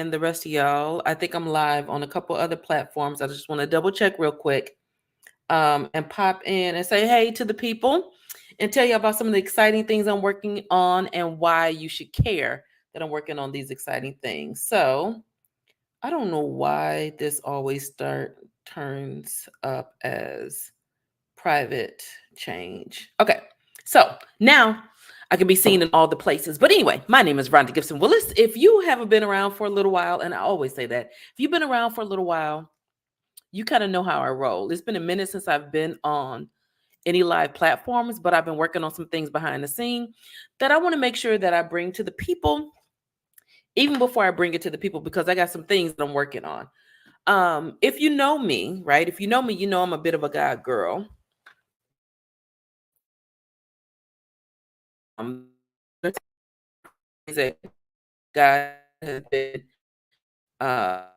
and the rest of y'all. I think I'm live on a couple other platforms. I just want to double check real quick and pop in and say hey to the people and tell you about some of the exciting things I'm working on and why you should care that I'm working on these exciting things. So I don't know why this always turns up as private change. Okay, so now I can be seen in all the places. But anyway, my name is Rhonda Gipson-Willis. If you haven't been around for a little while, and I always say that, if you've been around for a little while, you kind of know how I roll. It's been a minute since I've been on any live platforms, but I've been working on some things behind the scene that I want to make sure that I bring to the people, even before I bring it to the people, because I got some things that I'm working on. If you know me, right? If you know me, you know I'm a bit of a God girl. That God has been all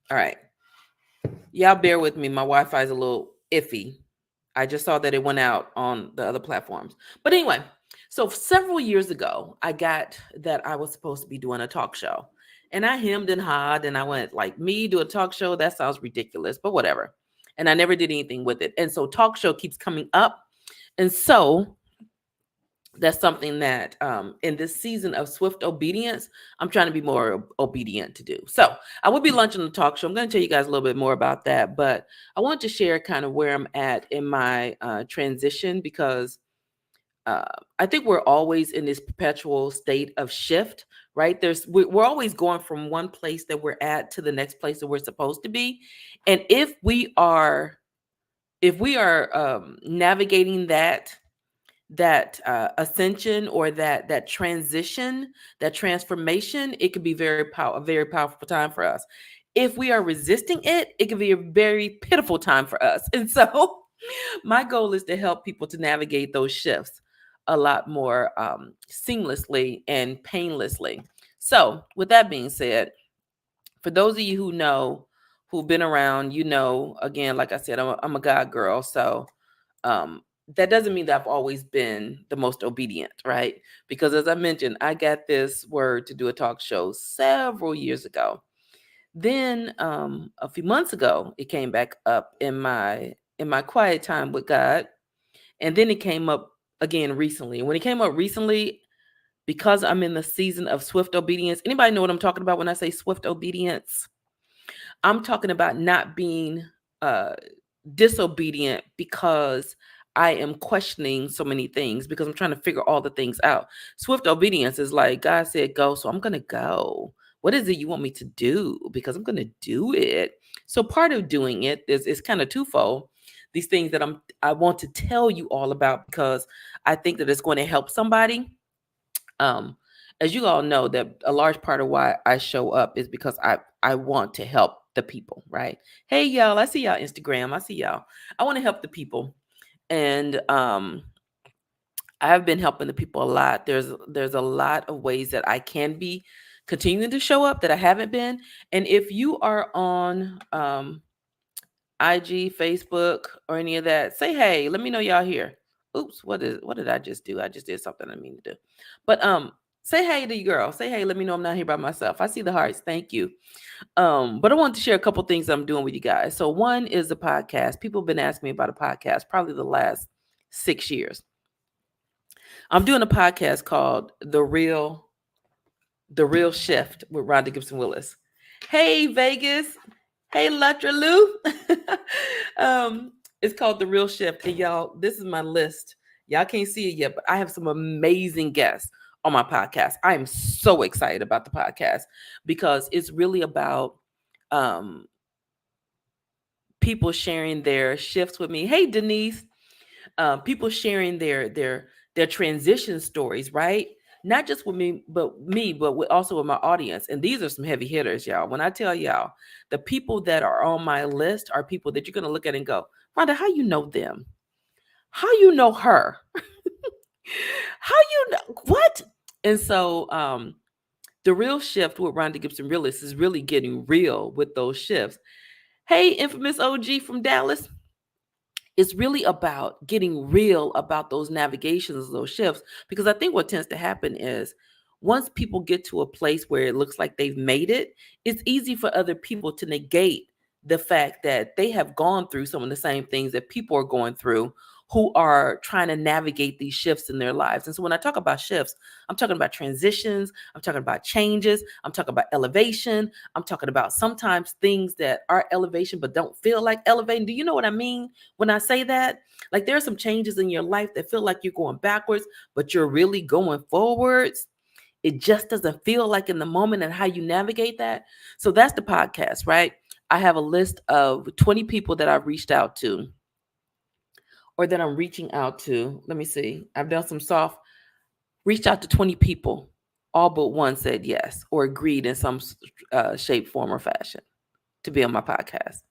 right. Y'all bear with me. My Wi-Fi is a little iffy. I just saw that it went out on the other platforms. But anyway, so several years ago, I got that I was supposed to be doing a talk show. And I hemmed and hawed and I went like, me do a talk show? That sounds ridiculous, but whatever. And I never did anything with it. And so talk show keeps coming up. And so that's something that in this season of swift obedience, I'm trying to be more obedient to do. So I will be launching the talk show. I'm going to tell you guys a little bit more about that, but I want to share kind of where I'm at in my transition, because I think we're always in this perpetual state of shift, right? We're always going from one place that we're at to the next place that we're supposed to be. And if we are navigating that ascension or that transition, that transformation, it could be a very powerful time for us. If we are resisting it, it can be a very pitiful time for us. And so my goal is to help people to navigate those shifts a lot more seamlessly and painlessly. So with that being said, for those of you who've been around, again, like I said, I'm a God girl. So that doesn't mean that I've always been the most obedient, right? Because as I mentioned, I got this word to do a talk show several years ago. Then a few months ago, it came back up in my quiet time with God. And then it came up again recently. And when it came up recently, because I'm in the season of swift obedience, anybody know what I'm talking about when I say swift obedience? I'm talking about not being disobedient because I am questioning so many things, because I'm trying to figure all the things out. Swift obedience is like, God said go, so I'm going to go. What is it you want me to do? Because I'm going to do it. So part of doing it is kind of twofold. These things that I want to tell you all about, because I think that it's going to help somebody. As you all know, that a large part of why I show up is because I want to help the people, right? Hey y'all, I see y'all Instagram. I see y'all. I want to help the people. And I've been helping the people a lot. There's a lot of ways that I can be continuing to show up that I haven't been. And if you are on IG, Facebook, or any of that, say hey, let me know y'all here. Oops, what did I just do? I just did something I mean to do. But say hey to your girl. Say hey, let me know I'm not here by myself. I see the hearts. Thank you. But I want to share a couple things I'm doing with you guys. So one is the podcast. People have been asking me about a podcast probably the last 6 years. I'm doing a podcast called The Real Shift with Rhonda Gipson-Willis. Hey Vegas. Hey Lutra Lou. It's called The Real Shift. And y'all, this is my list. Y'all can't see it yet, but I have some amazing guests on my podcast. I am so excited about the podcast because it's really about people sharing their shifts with me. Hey Denise. People sharing their transition stories, right? Not just with me, but also with my audience. And these are some heavy hitters, y'all. When I tell y'all, the people that are on my list are people that you're going to look at and go, Rhonda, how you know them? How you know her? How you know what? And so the real shift with Rhonda Gipson-Willis is really getting real with those shifts. Hey, infamous OG from Dallas. It's really about getting real about those navigations, those shifts, because I think what tends to happen is once people get to a place where it looks like they've made it, it's easy for other people to negate the fact that they have gone through some of the same things that people are going through who are trying to navigate these shifts in their lives. And so when I talk about shifts, I'm talking about transitions, I'm talking about changes, I'm talking about elevation, I'm talking about sometimes things that are elevation but don't feel like elevating. Do you know what I mean when I say that? Like there are some changes in your life that feel like you're going backwards, but you're really going forwards. It just doesn't feel like in the moment, and how you navigate that. So that's the podcast, right? I have a list of 20 people that I've reached out to or that I'm reaching out to. Let me see. I've done some soft, reached out to 20 people. All but one said yes or agreed in some shape, form, or fashion to be on my podcast.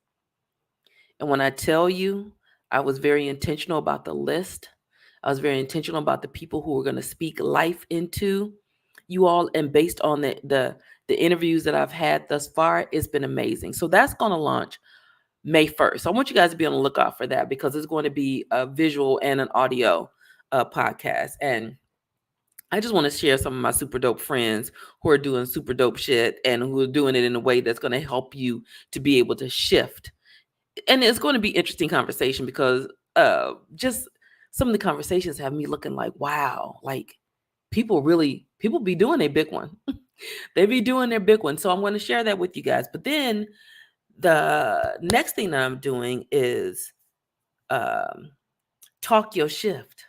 And when I tell you, I was very intentional about the list. I was very intentional about the people who were going to speak life into you all. And based on the interviews that I've had thus far, it's been amazing. So that's going to launch May 1st. I want you guys to be on the lookout for that because it's going to be a visual and an audio podcast. And I just want to share some of my super dope friends who are doing super dope shit and who are doing it in a way that's going to help you to be able to shift. And it's going to be interesting conversation because just some of the conversations have me looking like, wow, like people be doing a big one. They be doing their big one. So I'm going to share that with you guys. But then the next thing that I'm doing is Talk Your Shift.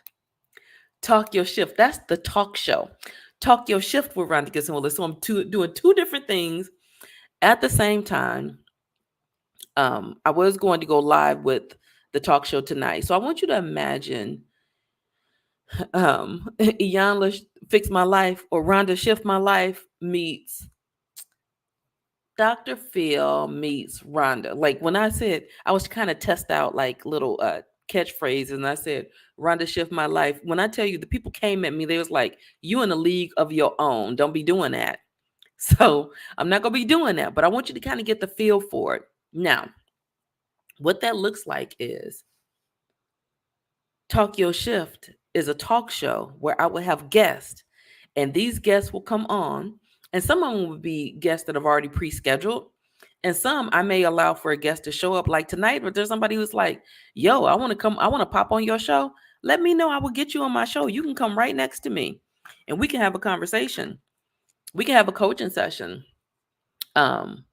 Talk Your Shift. That's the talk show. Talk Your Shift with Rhonda Gipson-Willis. So I'm doing two different things at the same time. I was going to go live with the talk show tonight. So I want you to imagine Iyanla Fix My Life or Rhonda Shift My Life meets Dr. Phil meets Rhonda. Like when I said, I was kind of test out like little catchphrases, and I said, Rhonda Shift My Life. When I tell you, the people came at me, they was like, you in a league of your own. Don't be doing that. So I'm not going to be doing that, but I want you to kind of get the feel for it. Now, what that looks like is Talk Your Shift is a talk show where I will have guests, and these guests will come on, and some of them will be guests that have already pre-scheduled, and some I may allow for a guest to show up like tonight, but there's somebody who's like, yo, I want to come, I want to pop on your show. Let me know. I will get you on my show. You can come right next to me and we can have a conversation. We can have a coaching session um,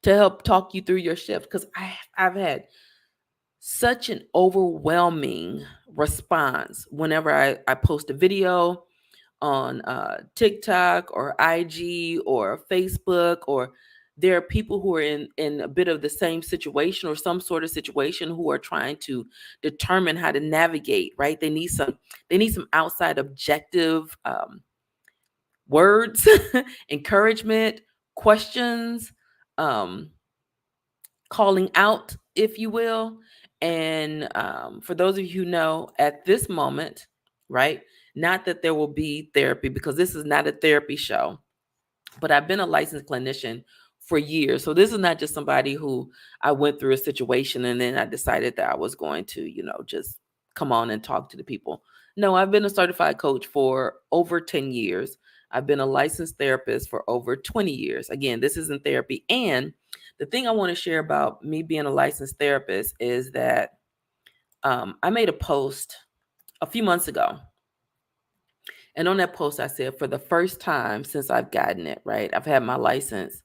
to help talk you through your shift. Because I've had such an overwhelming response whenever I post a video on TikTok or IG or Facebook, or there are people who are in a bit of the same situation or some sort of situation who are trying to determine how to navigate, right? They need some outside objective words, encouragement, questions, um, calling out, if you will. And for those of you who know, at this moment, right, not that there will be therapy because this is not a therapy show, but I've been a licensed clinician for years. So this is not just somebody who I went through a situation and then I decided that I was going to, just come on and talk to the people. No, I've been a certified coach for over 10 years. I've been a licensed therapist for over 20 years. Again, this isn't therapy. And the thing I want to share about me being a licensed therapist is that I made a post a few months ago. And on that post, I said, for the first time since I've gotten it, right? I've had my license.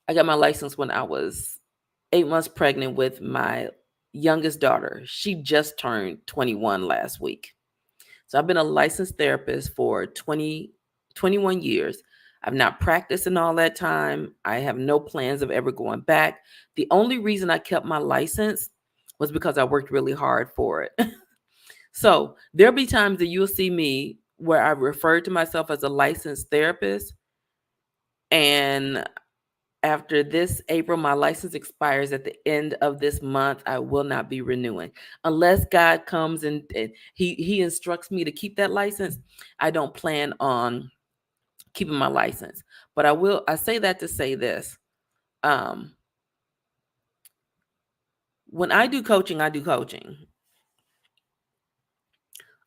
I got my license when I was 8 months pregnant with my youngest daughter. She just turned 21 last week. So I've been a licensed therapist for 21 years. I've not practiced in all that time. I have no plans of ever going back. The only reason I kept my license was because I worked really hard for it. So there'll be times that you'll see me where I refer to myself as a licensed therapist. And after this April, my license expires at the end of this month. I will not be renewing unless God comes and he instructs me to keep that license. I don't plan on keeping my license, but I say that to say this. When I do coaching,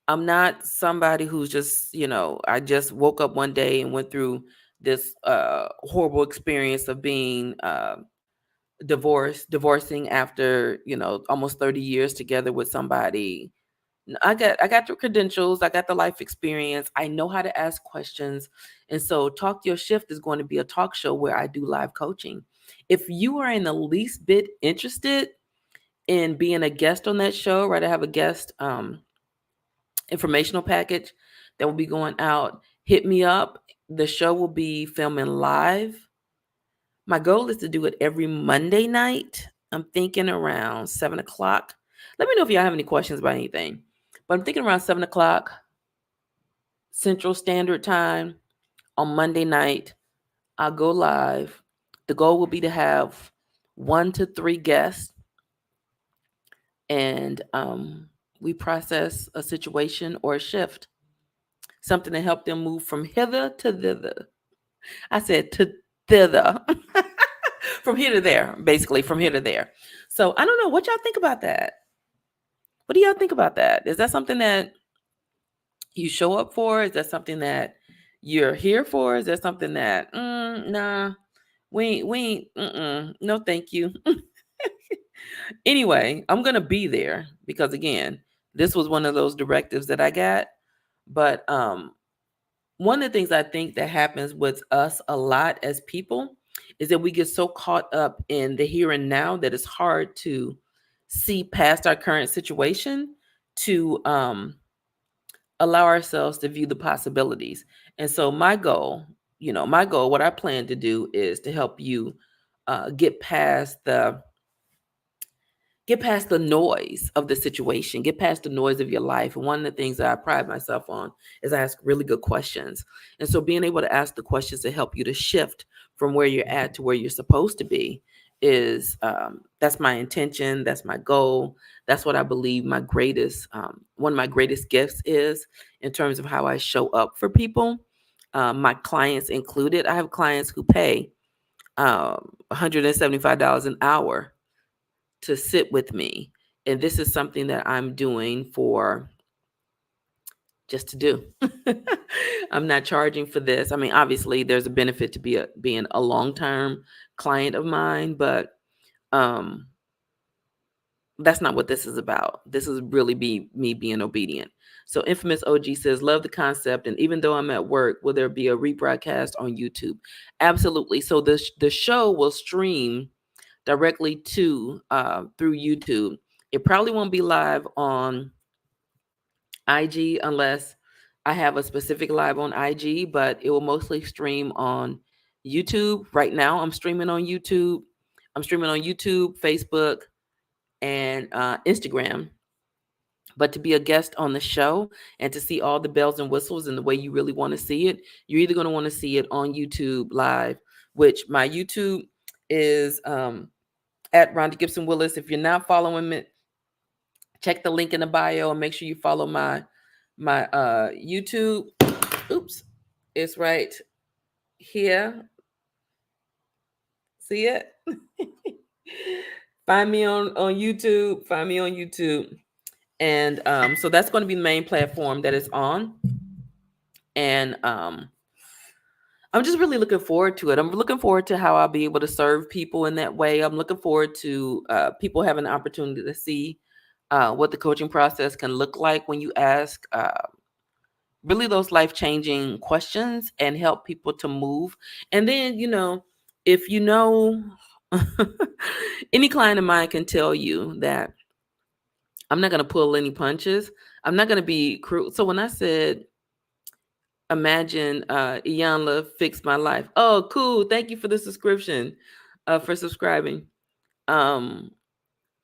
I'm not somebody who's just, I just woke up one day and went through this horrible experience of being divorcing after, almost 30 years together with somebody. I got the credentials, I got the life experience, I know how to ask questions. And so Talk Your Shift is going to be a talk show where I do live coaching. If you are in the least bit interested in being a guest on that show, right? I have a guest informational package that will be going out. Hit me up. The show will be filming live. My goal is to do it every Monday night. I'm thinking around 7 o'clock. Let me know if y'all have any questions about anything. But I'm thinking around 7 o'clock Central Standard Time on Monday night. I'll go live. The goal will be to have 1 to 3 guests, and we process a situation or a shift, something to help them move from hither to thither. I said to thither. From here to there, basically, from here to there. So I don't know what y'all think about that. What do y'all think about that? Is that something that you show up for? Is that something that you're here for? Is that something that nah, we ain't no thank you. Anyway, I'm gonna be there because again, this was one of those directives that I got. But one of the things I think that happens with us a lot as people is that we get so caught up in the here and now that it's hard to see past our current situation to allow ourselves to view the possibilities. And so my goal, what I plan to do is to help you get past the noise of the situation, get past the noise of your life. And one of the things that I pride myself on is I ask really good questions. And so being able to ask the questions to help you to shift from where you're at to where you're supposed to be is that's my intention. That's my goal. That's what I believe one of my greatest gifts is in terms of how I show up for people, my clients included. I have clients who pay $175 an hour to sit with me. And this is something that I'm doing for just to do. I'm not charging for this. I mean, obviously there's a benefit to being a long-term client of mine, but um that's not what this is about. This is really me being obedient. So Infamous OG says, love the concept. And even though I'm at work, will there be a rebroadcast on YouTube? Absolutely. So the show will stream directly to through YouTube. It probably won't be live on IG unless I have a specific live on IG, but it will mostly stream on YouTube. Right now, I'm streaming on YouTube. I'm streaming on YouTube, Facebook, and Instagram. But to be a guest on the show and to see all the bells and whistles and the way you really want to see it, you're either going to want to see it on YouTube live, which my YouTube is at Rhonda Gipson-Willis. If you're not following me, check the link in the bio and make sure you follow my YouTube. Oops, it's right here. See it? Find me on YouTube. Find me on YouTube. And so that's going to be the main platform that it's on. And I'm just really looking forward to it. I'm looking forward to how I'll be able to serve people in that way. I'm looking forward to people having the opportunity to see what the coaching process can look like when you ask really those life-changing questions and help people to move. And then, if any client of mine can tell you that I'm not going to pull any punches. I'm not going to be cruel. So when I said, imagine Iyanla fixed my life. Oh, cool. Thank you for the subscription, for subscribing. I'm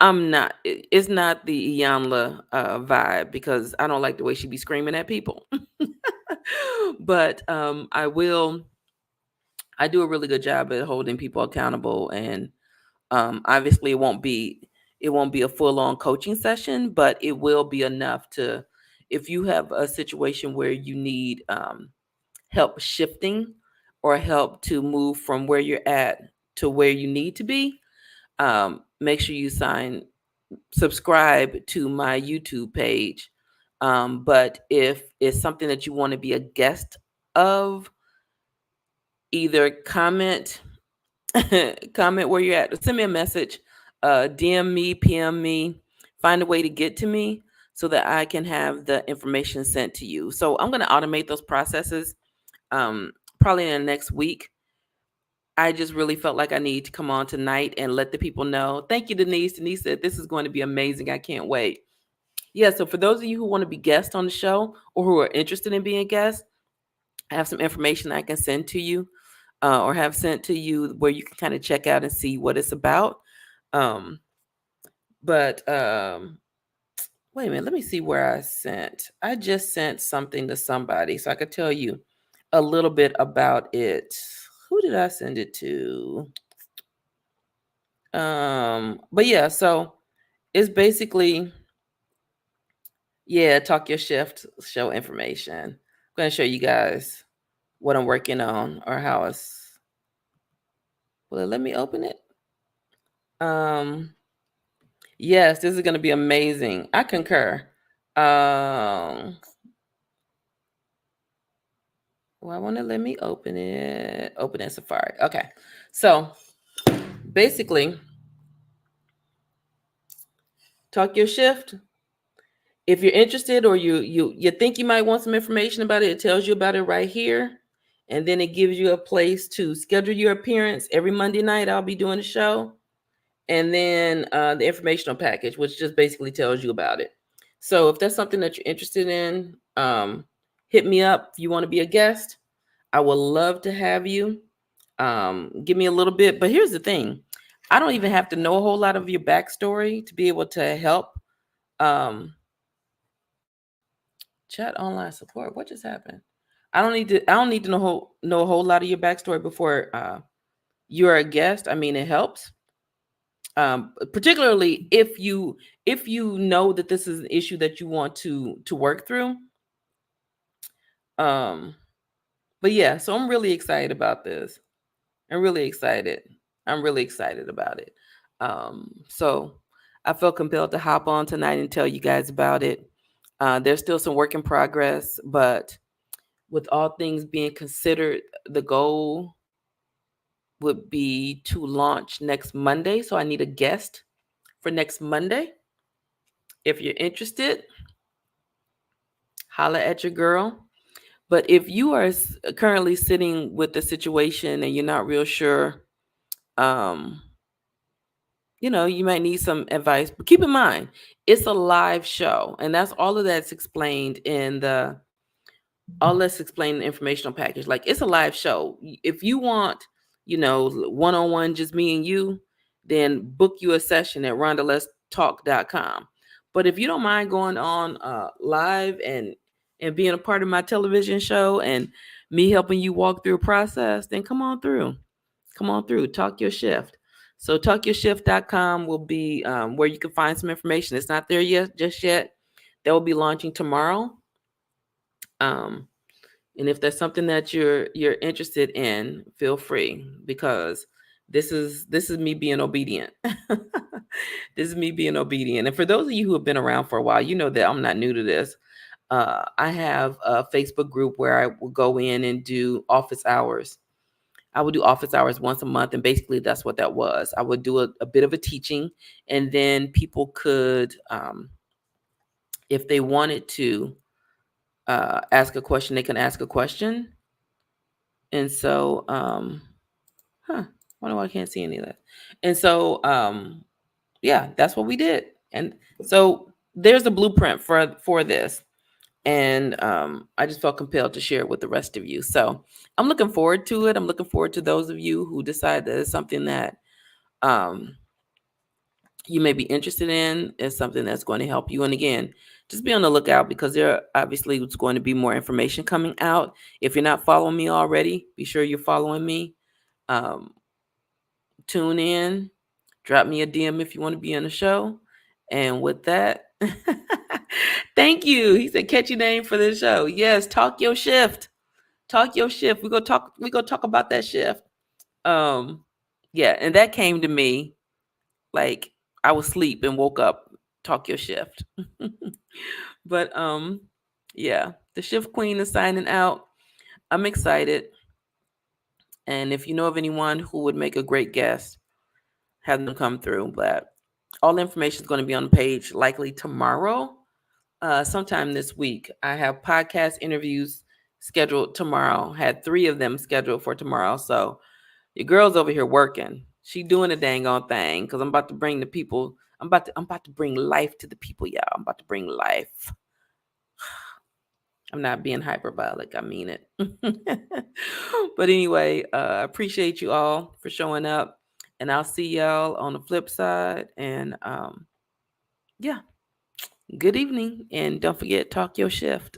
not, it's not the Iyanla vibe because I don't like the way she be screaming at people. But I do a really good job at holding people accountable. And obviously it won't be a full-on coaching session, but it will be enough to, if you have a situation where you need help shifting or help to move from where you're at to where you need to be, make sure you subscribe to my YouTube page. But if it's something that you want to be a guest of, either comment where you're at, send me a message, DM me, PM me, find a way to get to me so that I can have the information sent to you. So I'm going to automate those processes, probably in the next week. I just really felt like I need to come on tonight and let the people know. Thank you, Denise. Denise said this is going to be amazing. I can't wait. Yeah, so for those of you who want to be guests on the show or who are interested in being guests, I have some information I can send to you, or have sent to you, where you can kind of check out and see what it's about. Um, but Wait a minute, let me see where I sent. I just sent something to somebody so I could tell you a little bit about it. Who did I send it to? But yeah, so it's basically, yeah, talk your shift show information. I'm gonna show you guys what I'm working on, or how it's, well, let me open it. Yes, this is gonna be amazing. I concur. Well, I want to, let me open it. Open in Safari. Okay. So basically, talk your shift. If you're interested, or you think you might want some information about it, it tells you about it right here. And then it gives you a place to schedule your appearance. Every Monday night I'll be doing a show. And then the informational package, which just basically tells you about it. So if that's something that you're interested in, hit me up if you want to be a guest. I would love to have you. Give me a little bit. But here's the thing. I don't even have to know a whole lot of your backstory to be able to help. Chat online support. What just happened? I don't need to know a whole lot of your backstory before you're a guest. I mean, it helps. Particularly if you know that this is an issue that you want to work through. But yeah, so I'm really excited about this. I'm really excited. I'm really excited about it. So I felt compelled to hop on tonight and tell you guys about it. There's still some work in progress, but with all things being considered, the goal would be to launch next Monday. So I need a guest for next Monday. If you're interested, holla at your girl. But if you are currently sitting with the situation and you're not real sure, um, you might need some advice. But keep in mind, it's a live show, and that's all of that's explained in the all that's explained in the informational package. Like, it's a live show. If you want, one-on-one, just me and you, then book you a session at rhondaletstalk.com. But if you don't mind going on live and being a part of my television show and me helping you walk through a process, then come on through. Come on through. Talk your shift. So talkyourshift.com will be where you can find some information. It's not there yet, just yet. That will be launching tomorrow. And if there's something that you're interested in, feel free, because this is me being obedient. This is me being obedient. And for those of you who have been around for a while, you know that I'm not new to this. I have a Facebook group where I will go in and do office hours. I would do office hours once a month, and basically that's what that was. I would do a bit of a teaching, and then people could, if they wanted to, ask a question, they can ask a question. And so, wonder why I can't see any of that. And so, yeah, that's what we did. And so there's a blueprint for this. And I just felt compelled to share it with the rest of you. So I'm looking forward to it. I'm looking forward to those of you who decide that it's something that you may be interested in. It's something that's going to help you. And again, just be on the lookout, because there obviously is going to be more information coming out. If you're not following me already, be sure you're following me. Tune in, drop me a DM if you want to be on the show. And with that, thank you. He said, catchy name for the show. Yes, talk your shift. Talk your shift. We're gonna talk about that shift. Yeah, and that came to me like I was asleep and woke up. Talk your shift. But yeah, the shift queen is signing out. I'm excited. And if you know of anyone who would make a great guest, have them come through. But all the information is going to be on the page likely tomorrow, sometime this week. I have podcast interviews scheduled tomorrow. Had 3 of them scheduled for tomorrow. So your girl's over here working. She doing a dang on thing because I'm about to bring the people. I'm about to bring life to the people, y'all. I'm about to bring life. I'm not being hyperbolic. I mean it. But anyway, I appreciate you all for showing up. And I'll see y'all on the flip side. And yeah, good evening. And don't forget, talk your shift.